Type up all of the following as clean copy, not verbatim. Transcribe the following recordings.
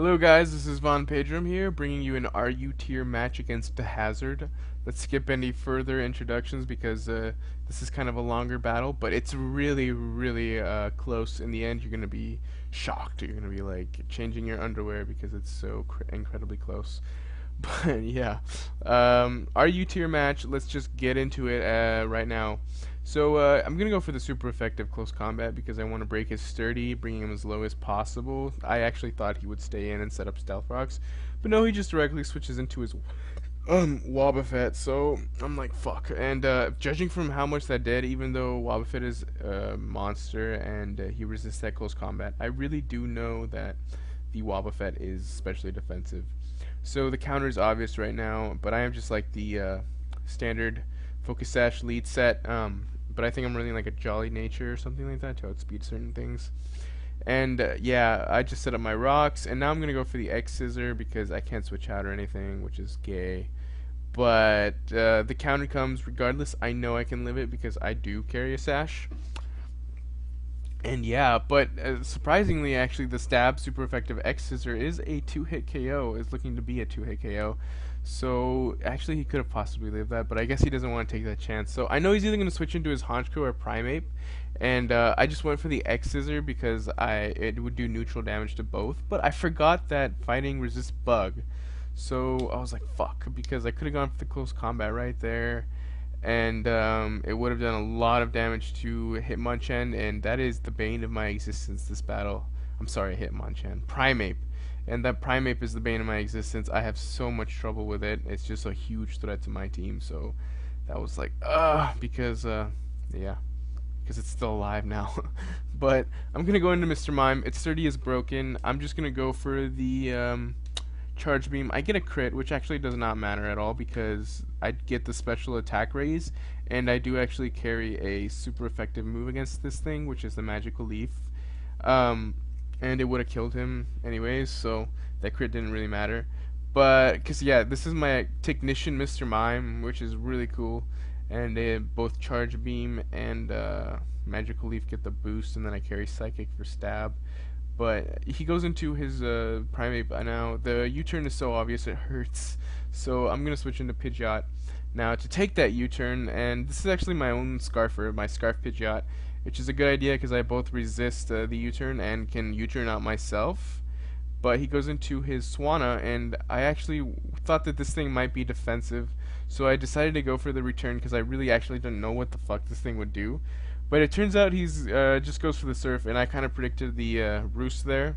Hello guys, this is Vanpedrom here, bringing you an RU tier match against Dahazardd. Let's skip any further introductions because this is kind of a longer battle, but it's really close. In the end, you're gonna be shocked. You're gonna be like changing your underwear because it's so incredibly close. But yeah, RU tier match. Let's just get into it right now. So I'm gonna go for the super effective close combat because I want to break his sturdy, bringing him as low as possible. I actually thought he would stay in and set up stealth rocks, but no, he just directly switches into his Wobbuffet. So I'm like fuck. And judging from how much that did, even though Wobbuffet is a monster and he resists that close combat, I really do know that the Wobbuffet is especially defensive. So the counter is obvious right now, but I am just like the standard Focus Sash lead set. But I think I'm running like a Jolly Nature or something like that to outspeed certain things. And yeah, I just set up my rocks, and now I'm gonna go for the X Scissor because I can't switch out or anything, which is gay. But the counter comes regardless. I know I can live it because I do carry a sash. And yeah, but surprisingly, actually, the stab super effective X Scissor is a 2-hit KO. Is looking to be a 2-hit KO. So actually, he could have possibly lived that, but I guess he doesn't want to take that chance. So I know he's either going to switch into his Honchko or Primeape, and I just went for the X Scissor because it would do neutral damage to both. But I forgot that fighting resists bug, so I was like, fuck, because I could have gone for the close combat right there. And it would have done a lot of damage to Hitmonchan, and that is the bane of my existence this battle. I'm sorry, Hitmonchan. Primeape. And that Primeape is the bane of my existence. I have so much trouble with it. It's just a huge threat to my team, so that was like, because, yeah, because it's still alive now. But I'm going to go into Mr. Mime. Its 30 is broken. I'm just going to go for the, Charge Beam. I get a crit, which actually does not matter at all because I get the special attack raise, and I do actually carry a super effective move against this thing, which is the Magical Leaf. And it would have killed him anyways, so that crit didn't really matter. But, because yeah, this is my Technician Mr. Mime, which is really cool, and both Charge Beam and Magical Leaf get the boost, and then I carry Psychic for stab. But he goes into his Primeape now. The U-turn is so obvious it hurts. So I'm going to switch into Pidgeot now to take that U-turn. And this is actually my own Scarfer, my Scarf Pidgeot, which is a good idea because I both resist the U-turn and can U-turn out myself. But he goes into his Swanna, and I actually thought that this thing might be defensive. So I decided to go for the return because I really actually didn't know what the fuck this thing would do. But it turns out he's just goes for the Surf, and I kind of predicted the Roost there,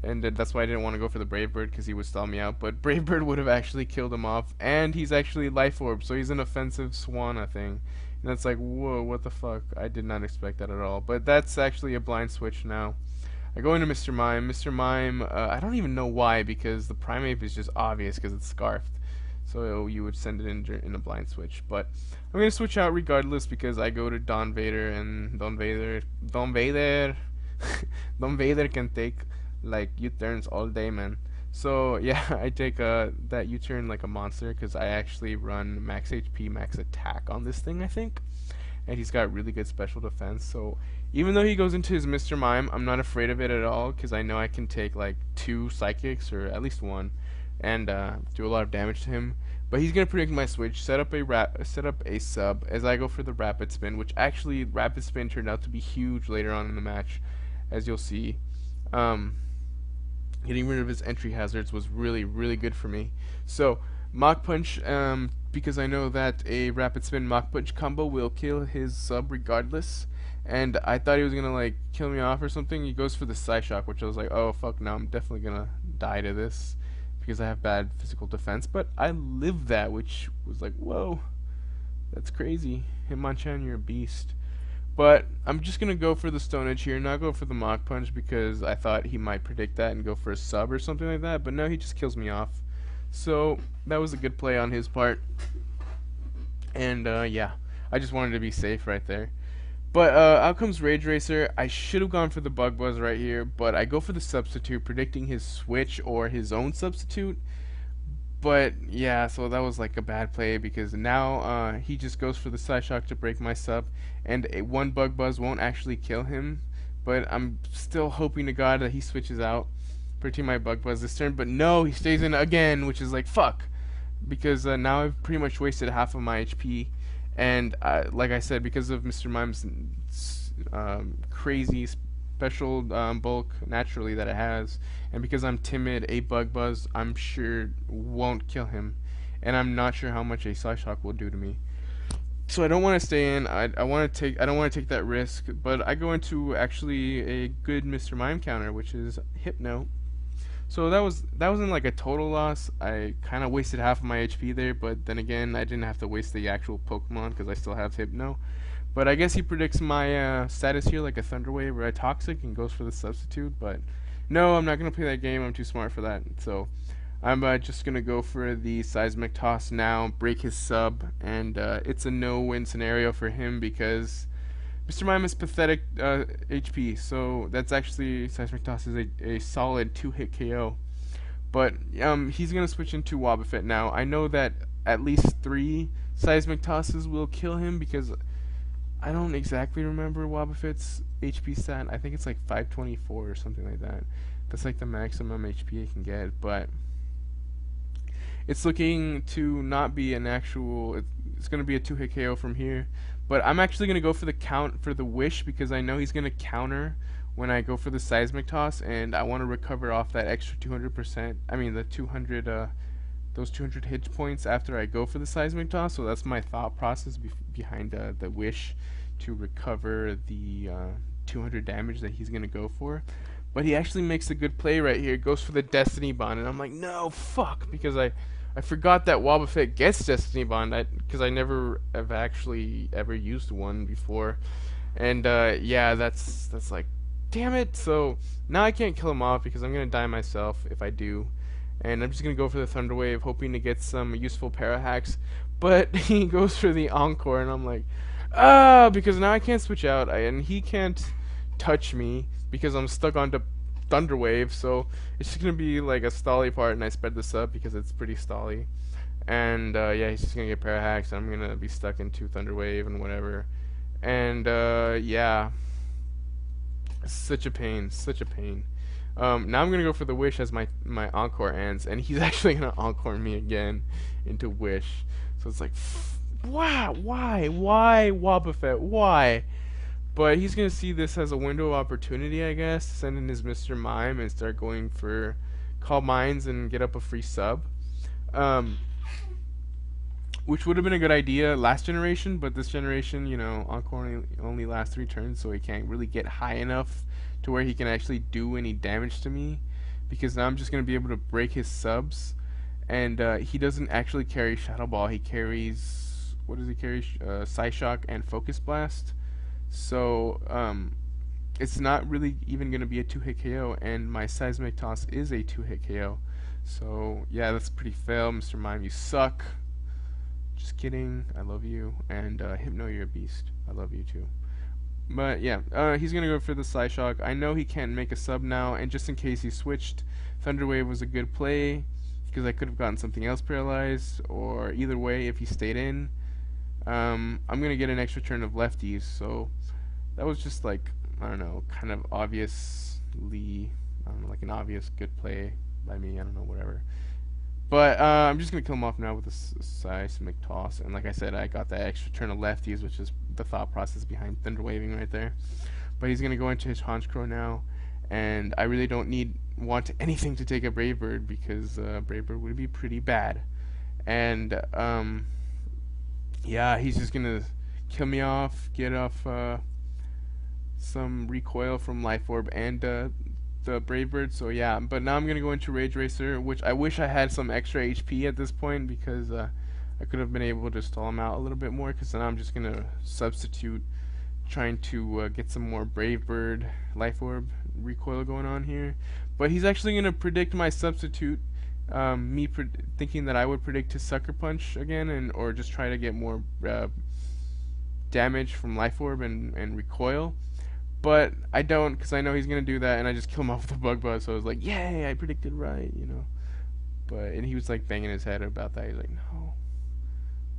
and that's why I didn't want to go for the Brave Bird because he would stall me out. But Brave Bird would have actually killed him off, and he's actually Life Orb, so he's an offensive Swanna thing. And that's like, whoa, what the fuck? I did not expect that at all. But that's actually a blind switch now. I go into Mr. Mime. Mr. Mime, I don't even know why because the Primeape is just obvious because it's Scarfed. So you would send it in a blind switch, but I'm gonna switch out regardless because I go to Don Vader, and Don Vader can take like U-turns all day, man. So yeah, I take that U-turn like a monster because I actually run max HP, max attack on this thing, I think, and he's got really good special defense. So even though he goes into his Mr. Mime, I'm not afraid of it at all because I know I can take like 2 psychics or at least 1. And do a lot of damage to him. But he's gonna predict my switch, set up a sub as I go for the Rapid Spin, which actually Rapid Spin turned out to be huge later on in the match, as you'll see. Getting rid of his entry hazards was really good for me. So Mach Punch, because I know that a Rapid Spin Mach Punch combo will kill his sub regardless. And I thought he was gonna like kill me off or something. He goes for the Psyshock, which I was like, oh fuck, no, I'm definitely gonna die to this because I have bad physical defense, but I lived that, which was like, whoa, that's crazy. Hitmonchan, you're a beast. But I'm just gonna go for the Stone Edge here, not go for the Mach Punch because I thought he might predict that and go for a sub or something like that, but no, he just kills me off. So that was a good play on his part. And yeah, I just wanted to be safe right there. But out comes Rage Racer. I should have gone for the Bug Buzz right here, but I go for the substitute, predicting his switch or his own substitute. But yeah, so that was like a bad play because now he just goes for the Psyshock to break my sub, and one Bug Buzz won't actually kill him. But I'm still hoping to God that he switches out. predicting my Bug Buzz this turn, but no, he stays in again, which is like, fuck. Because now I've pretty much wasted half of my HP, and like I said, because of Mr. Mime's crazy special bulk naturally that it has, and because I'm timid, a Bug Buzz I'm sure won't kill him, and I'm not sure how much a Psyshock will do to me. So I don't want to stay in. I don't want to take that risk, but I go into actually a good Mr. Mime counter, which is Hypno. So that wasn't like a total loss. I kind of wasted half of my HP there, but then again, I didn't have to waste the actual Pokemon because I still have Hypno. But I guess he predicts my status here like a Thunder Wave or a Toxic and goes for the substitute. But no, I'm not gonna play that game. I'm too smart for that. So I'm just gonna go for the Seismic Toss now, break his sub, and it's a no-win scenario for him because Mr. Mime is pathetic HP, so that's actually Seismic Toss is a solid 2-hit KO. But he's gonna switch into Wobbuffet now. I know that at least 3 Seismic Tosses will kill him because I don't exactly remember Wobbuffet's HP stat. I think it's like 524 or something like that. That's like the maximum HP I can get, but it's looking to not be an actual. It's going to be a 2-hit KO from here, but I'm actually going to go for the Wish because I know he's going to counter when I go for the Seismic Toss, and I want to recover off that extra 200%. I mean the 200, those 200 hit points after I go for the Seismic Toss. So that's my thought process behind the Wish, to recover the 200 damage that he's going to go for. But he actually makes a good play right here. Goes for the Destiny Bond, and I'm like, no, fuck, because I forgot that Wobbuffet gets Destiny Bond, because I never have actually ever used one before. And yeah, that's like, damn it. So now I can't kill him off because I'm gonna die myself if I do. And I'm just gonna go for the Thunder Wave, hoping to get some useful para hacks. But he goes for the Encore, and I'm like, because now I can't switch out, and he can't touch me because I'm stuck on the Thunder Wave. So it's just gonna be like a stally part, and I sped this up because it's pretty stally. And yeah, he's just gonna get para hacks, and I'm gonna be stuck into Thunder Wave and whatever. And yeah, such a pain, such a pain. Now I'm gonna go for the Wish as my Encore ends, and he's actually gonna Encore me again into Wish. So it's like, why Wobbuffet, why? But he's gonna see this as a window of opportunity, I guess, to send in his Mr. Mime and start going for Call Mines and get up a free sub. Which would have been a good idea last generation, but this generation, you know, Encore only lasts 3 turns, so he can't really get high enough to where he can actually do any damage to me, because now I'm just going to be able to break his subs. And he doesn't actually carry Shadow Ball. He carries, what does he carry? Psyshock and Focus Blast. So it's not really even going to be a 2-hit KO, and my Seismic Toss is a 2-hit KO. So yeah, that's pretty fail, Mr. Mime, you suck. Just kidding, I love you. And Hypno, you're a beast. I love you too. But yeah, he's gonna go for the Psyshock. I know he can't make a sub now, and just in case he switched, Thunder Wave was a good play because I could have gotten something else paralyzed, or either way, if he stayed in, I'm gonna get an extra turn of lefties. So that was just like, I don't know, kind of obviously, I don't know, like an obvious good play by me. I don't know, whatever. But I'm just gonna kill him off now with a Seismic Toss, and like I said, I got that extra turn of lefties, which is the thought process behind Thunder Waving right there. But he's gonna go into his Honchkrow now, and I really don't want anything to take a Brave Bird, because Brave Bird would be pretty bad. And yeah, he's just gonna kill me off, get off some recoil from Life Orb and the Brave Bird. So yeah, but now I'm gonna go into Rage Racer, which I wish I had some extra HP at this point, because I could have been able to stall him out a little bit more, because then I'm just gonna substitute trying to get some more Brave Bird Life Orb recoil going on here. But he's actually gonna predict my substitute, thinking that I would predict his Sucker Punch again, or just try to get more damage from Life Orb and recoil. But I don't, because I know he's gonna do that, and I just kill him off with the Bug Buzz. So I was like, yay, I predicted right, you know. And he was like banging his head about that. He's like, no,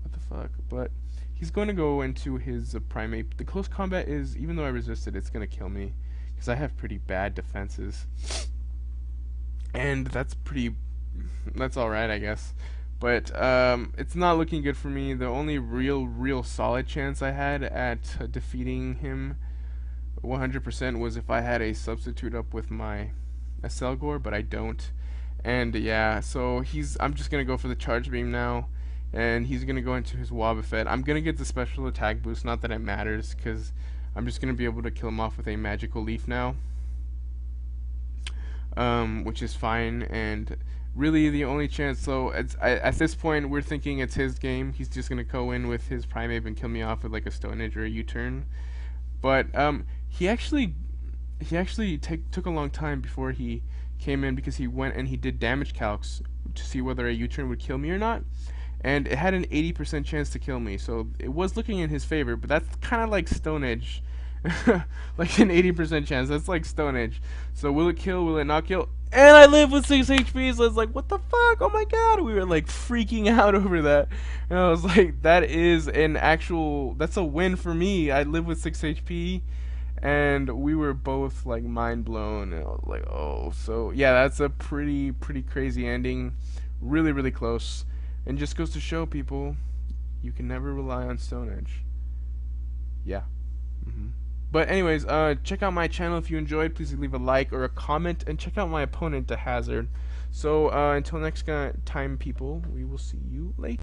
what the fuck? But he's going to go into his Primate. The close combat is, even though I resisted, it's gonna kill me because I have pretty bad defenses. and that's all right, I guess. But it's not looking good for me. The only real solid chance I had at defeating him 100% was if I had a substitute up with my Selgor, but I don't. And yeah, so I'm just gonna go for the charge beam now, and he's gonna go into his Wobbuffet. I'm gonna get the special attack boost. Not that it matters, because I'm just gonna be able to kill him off with a magical leaf now, which is fine. And really, the only chance. So at this point, we're thinking it's his game. He's just gonna go in with his Primeape and kill me off with like a Stone Edge or a U-turn. But he actually took a long time before he came in, because he went and he did damage calcs to see whether a U-turn would kill me or not, and it had an 80% chance to kill me, so it was looking in his favor. But that's kind of like Stone Edge. Like an 80% chance, that's like Stone Edge. So will it kill, will it not kill? And I live with 6 HP, so it's like, what the fuck, oh my god, we were like freaking out over that. And I was like, that's a win for me. I live with 6 HP, and we were both like mind blown, and I was like, oh. So yeah, that's a pretty crazy ending, really close, and just goes to show people you can never rely on Stone Edge. Yeah. But anyways, check out my channel if you enjoyed. Please leave a like or a comment, and check out my opponent, Dahazardd. So until next time, people, we will see you later.